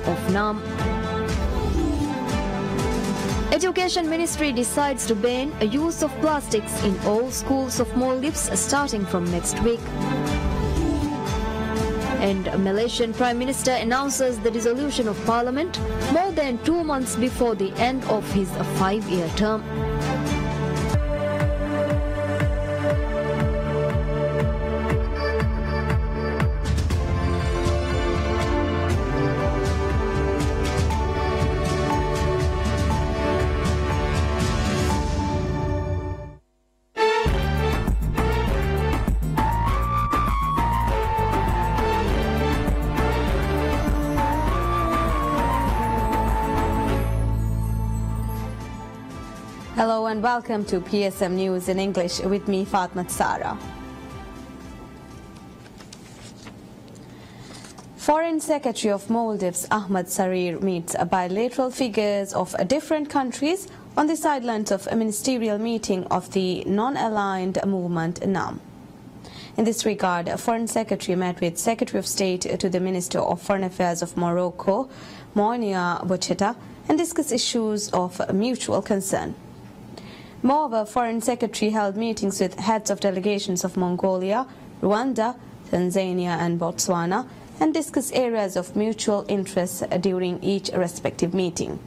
of NAM. Education Ministry decides to ban a use of plastics in all schools of Maldives starting from next week. And Malaysian Prime Minister announces the dissolution of Parliament more than 2 months before the end of his 5-year term. Hello and welcome to PSM News in English with me, Fatma Sara. Foreign Secretary of Maldives Ahmad Sarir meets bilateral figures of different countries on the sidelines of a ministerial meeting of the non-aligned movement NAM. In this regard, Foreign Secretary met with Secretary of State to the Minister of Foreign Affairs of Morocco, Monia Boucheta, and discussed issues of mutual concern. Moreover, Foreign Secretary held meetings with heads of delegations of Mongolia, Rwanda, Tanzania and Botswana and discussed areas of mutual interest during each respective meeting.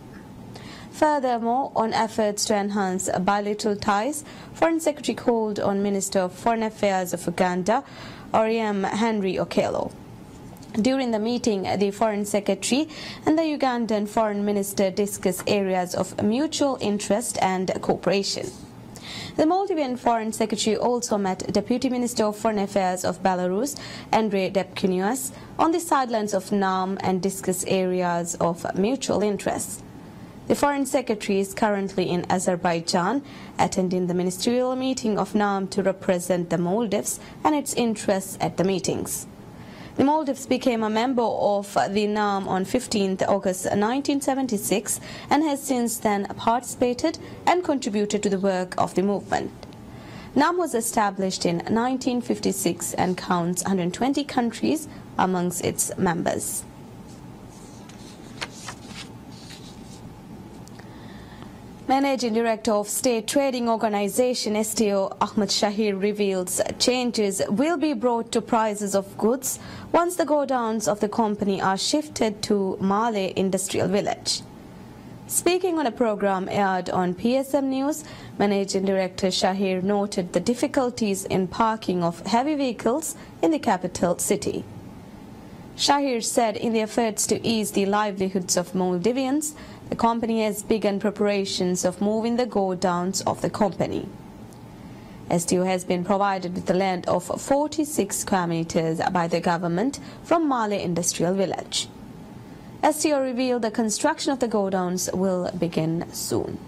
Furthermore, on efforts to enhance bilateral ties, Foreign Secretary called on Minister of Foreign Affairs of Uganda, Oriam Henry Okello. During the meeting, the Foreign Secretary and the Ugandan Foreign Minister discussed areas of mutual interest and cooperation. The Maldivian Foreign Secretary also met Deputy Minister of Foreign Affairs of Belarus, Andrei Depkunias, on the sidelines of NAM and discussed areas of mutual interest. The Foreign Secretary is currently in Azerbaijan, attending the ministerial meeting of NAM to represent the Maldives and its interests at the meetings. The Maldives became a member of the NAM on 15 August 1976 and has since then participated and contributed to the work of the movement. NAM was established in 1956 and counts 120 countries amongst its members. Managing Director of State Trading Organization STO Ahmed Shahir reveals changes will be brought to prices of goods once the godowns of the company are shifted to Malay Industrial Village. Speaking on a program aired on PSM News, Managing Director Shahir noted the difficulties in parking of heavy vehicles in the capital city. Shahir said in the efforts to ease the livelihoods of Maldivians, the company has begun preparations of moving the godowns of the company. STO has been provided with the land of 46 square meters by the government from Malay Industrial Village. STO revealed the construction of the godowns will begin soon.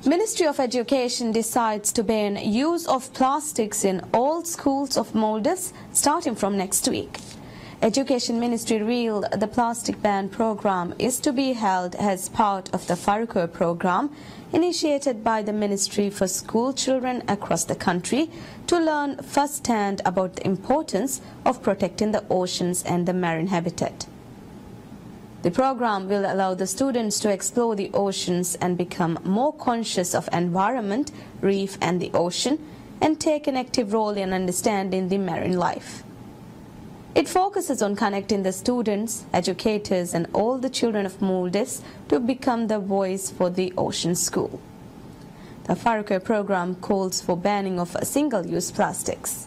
Ministry of Education decides to ban use of plastics in all schools of Maldives starting from next week. Education Ministry revealed the plastic ban program is to be held as part of the Farquhar program initiated by the Ministry for school children across the country to learn firsthand about the importance of protecting the oceans and the marine habitat. The program will allow the students to explore the oceans and become more conscious of environment, reef and the ocean and take an active role in understanding the marine life. It focuses on connecting the students, educators and all the children of Maldives to become the voice for the ocean school. The Farquhar program calls for banning of single-use plastics.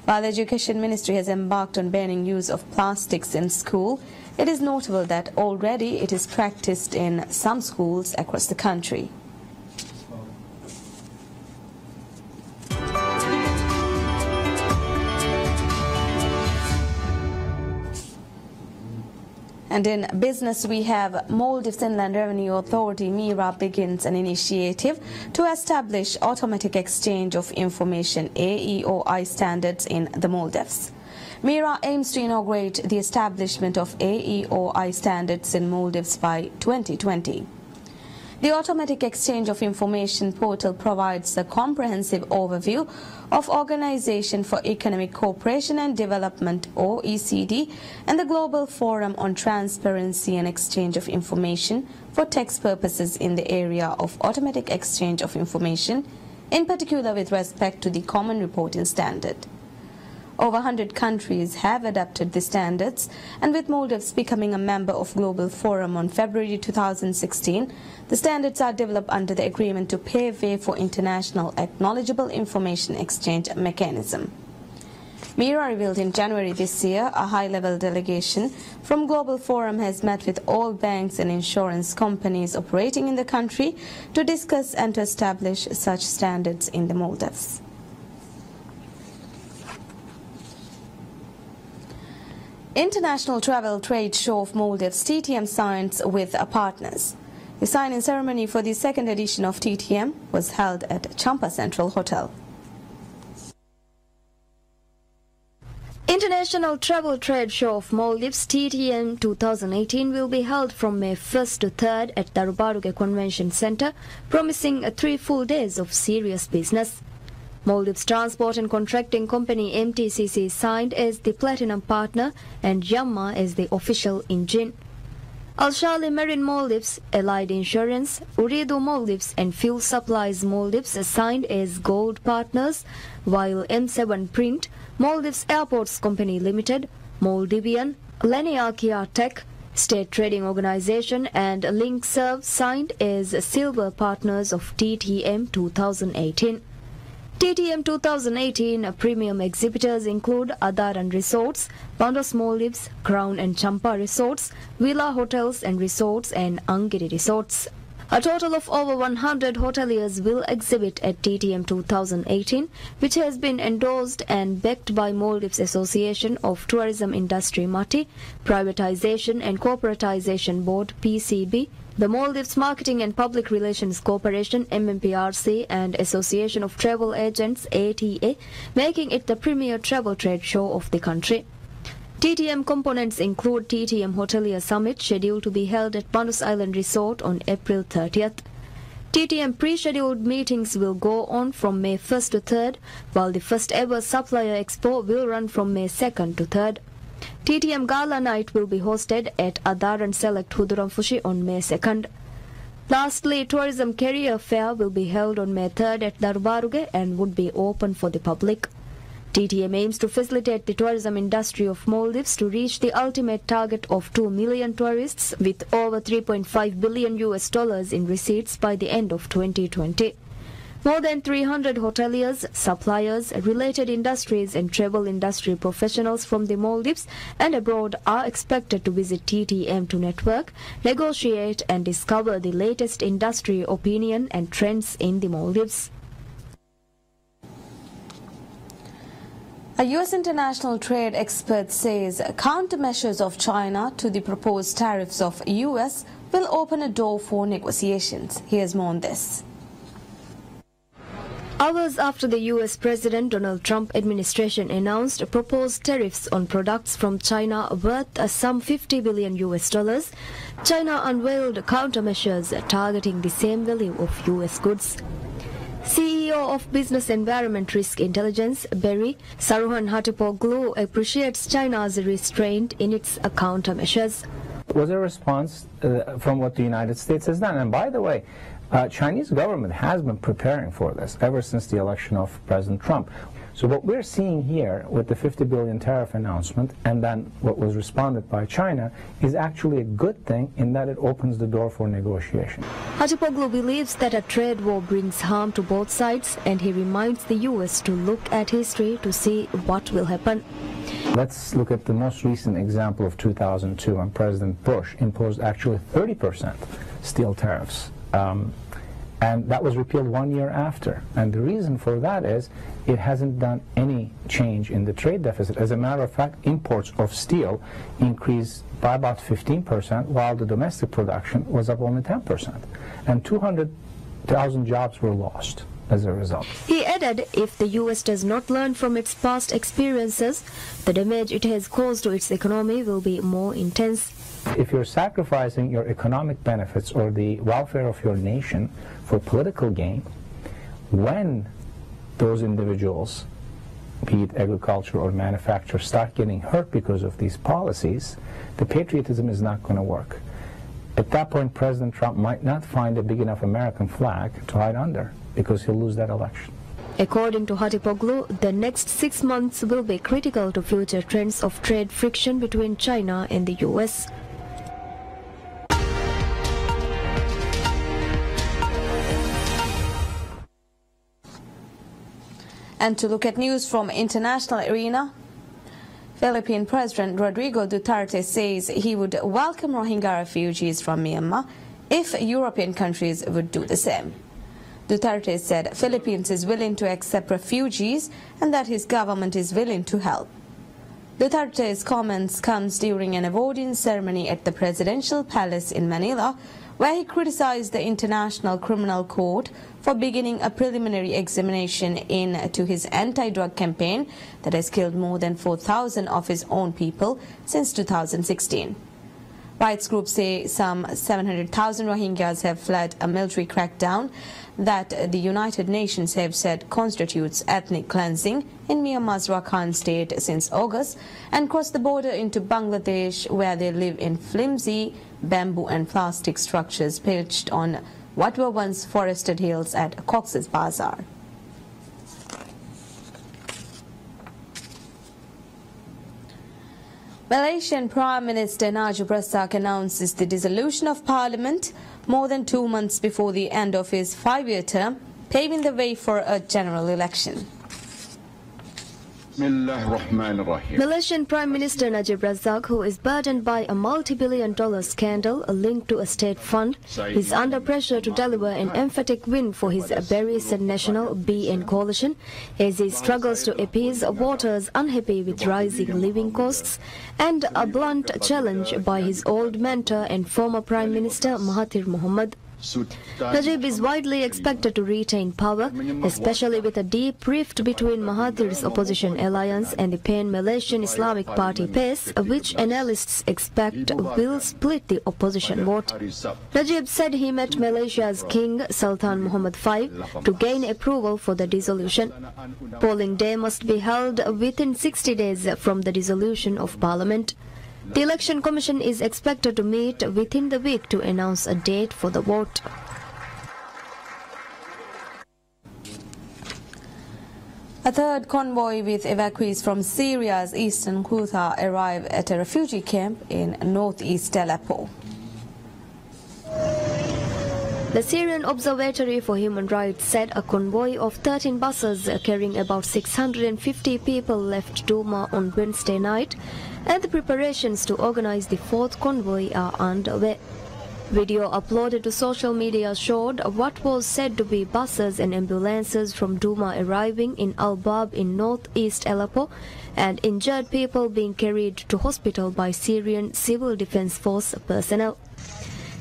While the Education Ministry has embarked on banning use of plastics in school, it is notable that already it is practiced in some schools across the country. And in business, we have Maldives Inland Revenue Authority MIRA begins an initiative to establish automatic exchange of information AEOI standards in the Maldives. MIRA aims to inaugurate the establishment of AEOI standards in Maldives by 2020. The Automatic Exchange of Information portal provides a comprehensive overview of Organization for Economic Cooperation and Development (OECD) and the Global Forum on Transparency and Exchange of Information for tax purposes in the area of automatic exchange of information, in particular with respect to the Common Reporting Standard. Over 100 countries have adopted the standards, and with Maldives becoming a member of Global Forum on February 2016, the standards are developed under the agreement to pave way for international acknowledgeable information exchange mechanism. MIRA revealed in January this year a high-level delegation from Global Forum has met with all banks and insurance companies operating in the country to discuss and to establish such standards in the Maldives. International Travel Trade Show of Maldives TTM signs with partners. The signing ceremony for the second edition of TTM was held at Champa Central Hotel. International Travel Trade Show of Maldives TTM 2018 will be held from May 1st to 3rd at Darubaruge Convention Center, promising 3 full days of serious business. Maldives Transport and Contracting Company MTCC signed as the platinum partner and Yamma as the official engine. Al-Shali Marine Maldives, Allied Insurance, Uridu Maldives and Fuel Supplies Maldives signed as gold partners, while M7 Print, Maldives Airports Company Limited, Maldivian, Leniakia Tech, State Trading Organization and LinkServe signed as silver partners of TTM 2018. TTM 2018 premium exhibitors include Adaran Resorts, Bandos Maldives, Crown and Champa Resorts, Villa Hotels and Resorts and Angiri Resorts. A total of over 100 hoteliers will exhibit at TTM 2018, which has been endorsed and backed by Maldives Association of Tourism Industry MATI, Privatization and Corporatization Board PCB, the Maldives Marketing and Public Relations Corporation MMPRC and Association of Travel Agents ATA, making it the premier travel trade show of the country. TTM components include TTM Hotelier Summit scheduled to be held at Bandos Island Resort on April 30th. TTM pre-scheduled meetings will go on from May 1st to 3rd, while the first ever Supplier Expo will run from May 2nd to 3rd. TTM Gala Night will be hosted at Adaran Select Huduramfushi on May 2nd. Lastly, Tourism Career Fair will be held on May 3rd at Darubaruge and would be open for the public. TTM aims to facilitate the tourism industry of Maldives to reach the ultimate target of 2 million tourists with over $3.5 billion in receipts by the end of 2020. More than 300 hoteliers, suppliers, related industries and travel industry professionals from the Maldives and abroad are expected to visit TTM to network, negotiate and discover the latest industry opinion and trends in the Maldives. A U.S. international trade expert says countermeasures of China to the proposed tariffs of U.S. will open a door for negotiations. Here's more on this. Hours after the U.S. President Donald Trump administration announced proposed tariffs on products from China worth some $50 billion, China unveiled countermeasures targeting the same value of U.S. goods. CEO of Business Environment Risk Intelligence, Berry, Saruhan Hatipoglu, appreciates China's restraint in its countermeasures. It was a response from what the United States has done. And by the way, Chinese government has been preparing for this ever since the election of President Trump. So what we're seeing here with the 50 billion tariff announcement and then what was responded by China is actually a good thing in that it opens the door for negotiation. Hatipoglu believes that a trade war brings harm to both sides, and he reminds the U.S. to look at history to see what will happen. Let's look at the most recent example of 2002 when President Bush imposed actually 30% steel tariffs. And that was repealed 1 year after. And the reason for that is it hasn't done any change in the trade deficit. As a matter of fact, imports of steel increased by about 15%, while the domestic production was up only 10%. And 200,000 jobs were lost as a result. He added if the U.S. does not learn from its past experiences, the damage it has caused to its economy will be more intense. If you're sacrificing your economic benefits or the welfare of your nation for political gain, when those individuals, be it agriculture or manufacture, start getting hurt because of these policies, the patriotism is not going to work. At that point, President Trump might not find a big enough American flag to hide under, because he'll lose that election. According to Hatipoglu, the next 6 months will be critical to future trends of trade friction between China and the US. And to look at news from international arena, Philippine President Rodrigo Duterte says he would welcome Rohingya refugees from Myanmar if European countries would do the same. Duterte said Philippines is willing to accept refugees and that his government is willing to help. Duterte's comments comes during an awarding ceremony at the Presidential Palace in Manila, where he criticized the International Criminal Court for beginning a preliminary examination into his anti-drug campaign that has killed more than 4,000 of his own people since 2016. Rights groups say some 700,000 Rohingyas have fled a military crackdown that the United Nations have said constitutes ethnic cleansing in Myanmar's Rakhine state since August, and crossed the border into Bangladesh, where they live in flimsy bamboo and plastic structures pitched on what were once forested hills at Cox's Bazar. Malaysian Prime Minister Najib Razak announces the dissolution of Parliament more than 2 months before the end of his 5-year term, paving the way for a general election. Malaysian Prime Minister Najib Razak, who is burdened by a multi-billion-dollar scandal linked to a state fund, is under pressure to deliver an emphatic win for his Barisan Nasional BN coalition as he struggles to appease voters unhappy with rising living costs and a blunt challenge by his old mentor and former Prime Minister Mahathir Mohamad. Najib is widely expected to retain power, especially with a deep rift between Mahathir's opposition alliance and the Pan-Malaysian Islamic Party PAS, which analysts expect will split the opposition vote. Najib said he met Malaysia's King Sultan Muhammad V to gain approval for the dissolution. Polling day must be held within 60 days from the dissolution of Parliament. The Election Commission is expected to meet within the week to announce a date for the vote. A third convoy with evacuees from Syria's eastern Ghouta arrived at a refugee camp in northeast Aleppo. The Syrian Observatory for Human Rights said a convoy of 13 buses carrying about 650 people left Douma on Wednesday night, and the preparations to organize the fourth convoy are underway. Video uploaded to social media showed what was said to be buses and ambulances from Douma arriving in Al-Bab in northeast Aleppo, and injured people being carried to hospital by Syrian Civil Defense Force personnel.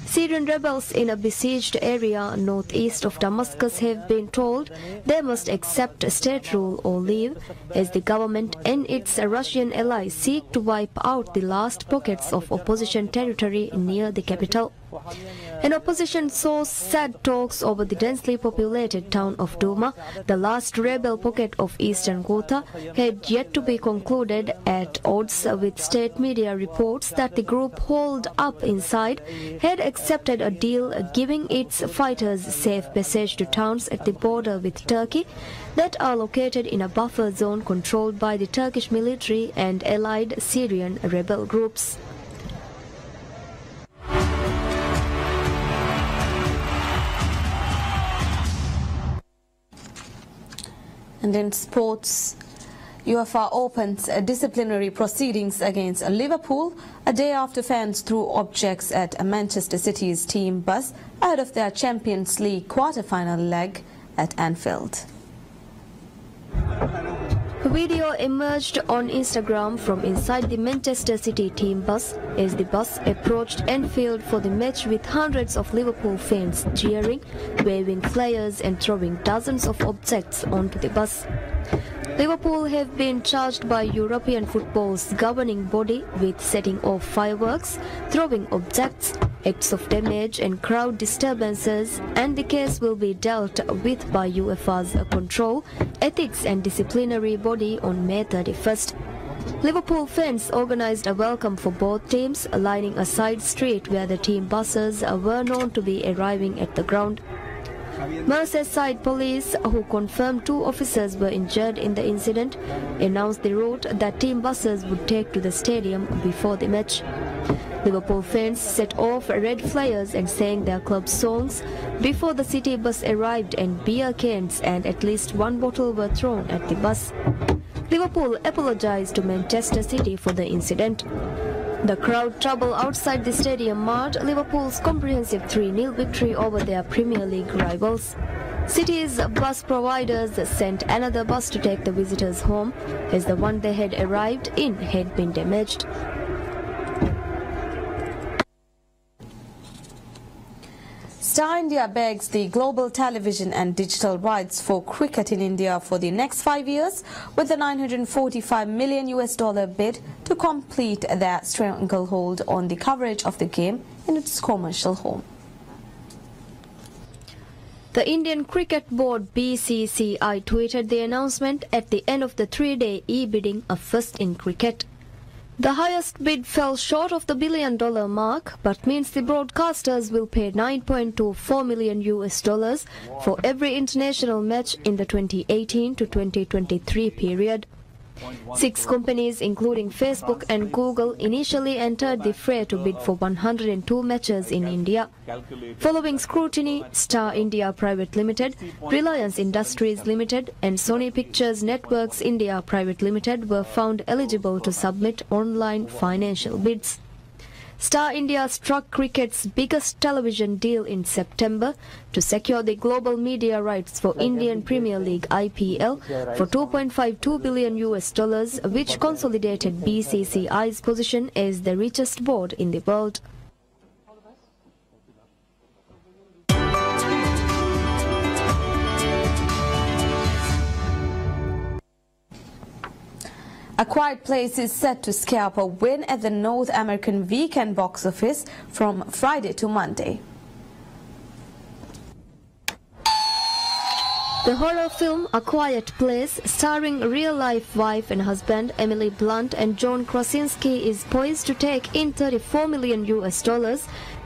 Syrian rebels in a besieged area northeast of Damascus have been told they must accept state rule or leave, as the government and its Russian allies seek to wipe out the last pockets of opposition territory near the capital. An opposition source said talks over the densely populated town of Douma, the last rebel pocket of eastern Ghouta, had yet to be concluded, at odds with state media reports that the group holed up inside had accepted a deal giving its fighters safe passage to towns at the border with Turkey that are located in a buffer zone controlled by the Turkish military and allied Syrian rebel groups. And in sports, UEFA opens disciplinary proceedings against Liverpool a day after fans threw objects at Manchester City's team bus ahead of their Champions League quarter-final leg at Anfield. A video emerged on Instagram from inside the Manchester City team bus as the bus approached Anfield for the match, with hundreds of Liverpool fans cheering, waving flares and throwing dozens of objects onto the bus. Liverpool have been charged by European football's governing body with setting off fireworks, throwing objects, acts of damage and crowd disturbances, and the case will be dealt with by UEFA's Control, Ethics and Disciplinary Body on May 31st. Liverpool fans organised a welcome for both teams, lining a side street where the team buses were known to be arriving at the ground. Merseyside police, who confirmed 2 officers were injured in the incident, announced the route that team buses would take to the stadium before the match. Liverpool fans set off red flares and sang their club songs before the city bus arrived, and beer cans and at least 1 bottle were thrown at the bus. Liverpool apologised to Manchester City for the incident. The crowd trouble outside the stadium marred Liverpool's comprehensive 3-0 victory over their Premier League rivals. City's bus providers sent another bus to take the visitors home, as the one they had arrived in had been damaged. Star India begs the global television and digital rights for cricket in India for the next 5 years, with a $945 million bid to complete their stranglehold on the coverage of the game in its commercial home. The Indian Cricket Board BCCI tweeted the announcement at the end of the 3-day e-bidding, a first in cricket. The highest bid fell short of the $1 billion mark, but means the broadcasters will pay $9.24 million for every international match in the 2018 to 2023 period. 6 companies, including Facebook and Google, initially entered the fray to bid for 102 matches in India. Following scrutiny, Star India Private Limited, Reliance Industries Limited and Sony Pictures Networks India Private Limited were found eligible to submit online financial bids. Star India struck cricket's biggest television deal in September to secure the global media rights for Indian Premier League IPL for $2.52 billion, which consolidated BCCI's position as the richest board in the world. A Quiet Place is set to scare up a win at the North American weekend box office from Friday to Monday. The horror film A Quiet Place, starring real-life wife and husband Emily Blunt and John Krasinski, is poised to take in $34 million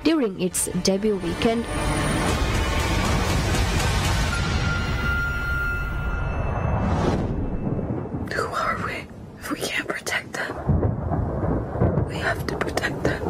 during its debut weekend. Who are we? If we can't protect them, we have to protect them.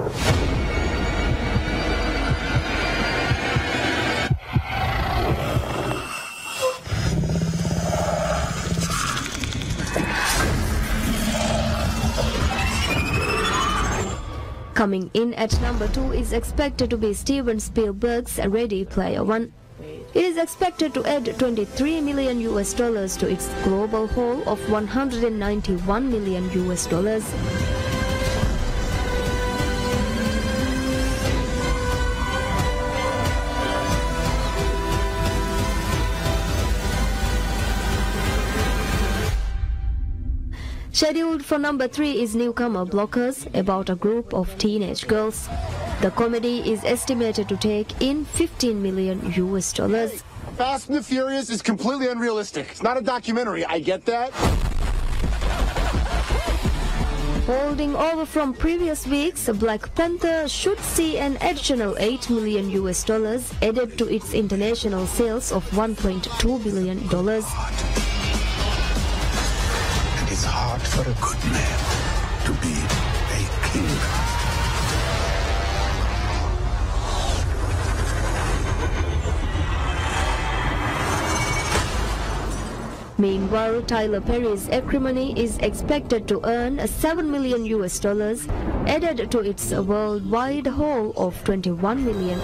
Coming in at number 2 is expected to be Steven Spielberg's Ready Player One. It is expected to add $23 million to its global haul of $191 million. Scheduled for number 3 is Newcomer Blockers, about a group of teenage girls. The comedy is estimated to take in $15 million. Fast and the Furious is completely unrealistic. It's not a documentary, I get that. Holding over from previous weeks, Black Panther should see an additional $8 million added to its international sales of $1.2 billion. And it's hard for a good man to be a king. Meanwhile, Tyler Perry's Acrimony is expected to earn $7 million, added to its worldwide haul of $21 million.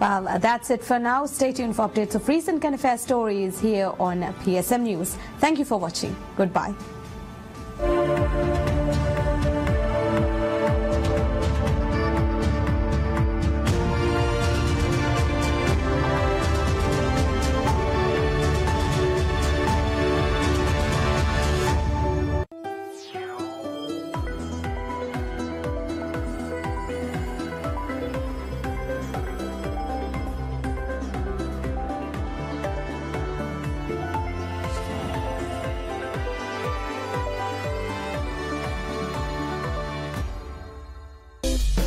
Well, that's it for now. Stay tuned for updates of recent current affairs stories here on PSM News. Thank you for watching. Goodbye. you.